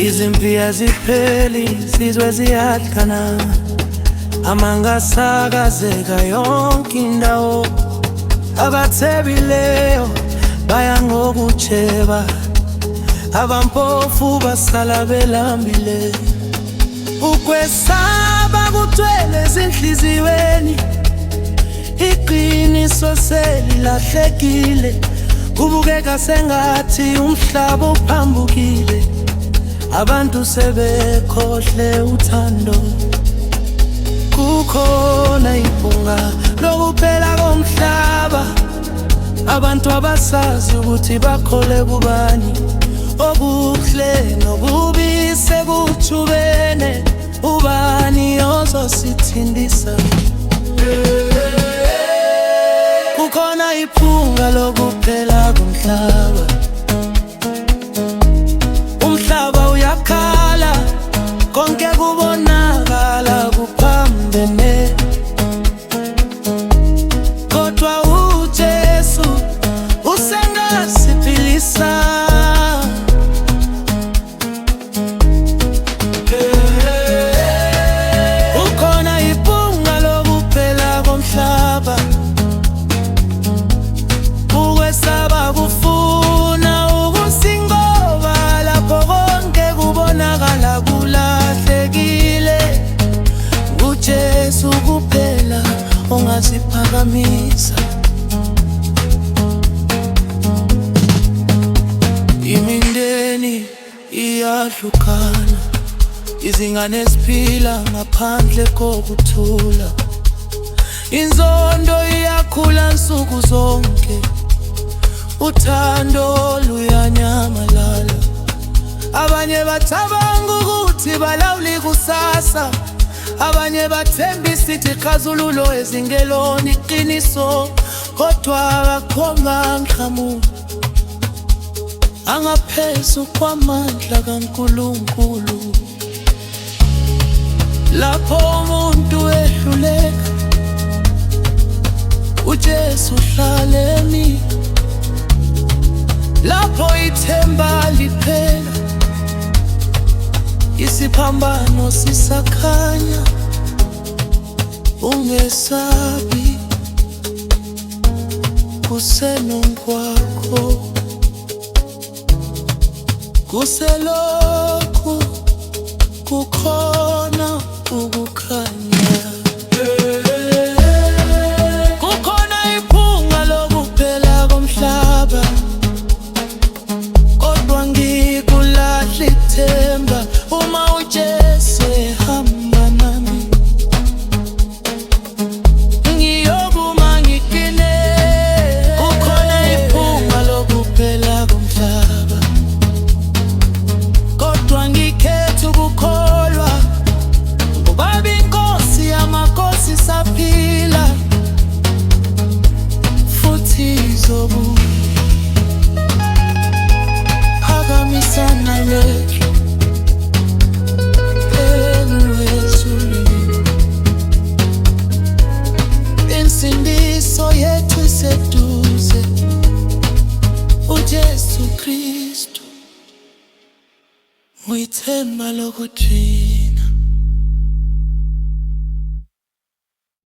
Izimpi azipheli, sizwe ziyadlana, amanga asakazeka yonke indawo. Abathebileyo baya ngokutsheba, abampofu basala belambile. Ukwesaba kugcwele ezinhliziyweni, iqiniso selilahlekile. Kubukeka sengathi umhlaba uphambukile, abantu sebekhohle uthando. Kukhona iphunga lokuphela komhlaba, abantu abasazi ukuthi bakhole kubani. Okuhle nokubi sekuthubene, ubani ozosithindisa? Kukhona iphunga lokuphela komhlaba, umhlaba uyakhala, konke kubonakala kuphambene. Kodwa uJesu usengasiphilisa. Kukhona iphunga lokuphela komhlaba, ukwesaba kufuna ukusingoba, lapho konke kubonakala kulahlekile. uJesu kuphela ongaziphakamisa. Imindeni iyahlukana, izingane ziphila ngaphandle kokuthula. Inzondo iyakhula nsuku zonke, uthando luyanyamalala. Abanye bacabanga ukuthi balawula kusasa, abanye bathembisa iqhazululo ezingeloni iqiniso. Kodwa akakhona nqhamuko angaphezu kwamandla kaNkulunkulu. Lapho umuntu ehluleka, uJesu uhlala emini. Lapho ithemba liphela, isiphambano sisakhanya. Ungesabi, kusenongkwakho, kuselokhu kukhona ukukhanya. Kukhona iphunga lokuphela komhlaba, kodwa ngikulahla ithemba. Uma uJesu ehamba nami, ngiyokuma ngikine. Kukhona iphunga lokuphela komhlaba, kodwa ngikhetha ukukholwa, ngoba iNkosi yamakhosi isaphila, futhi izophakamisana lethu. Insindiso yethu iseduze, uJesu Kristu uyithemba lokuthi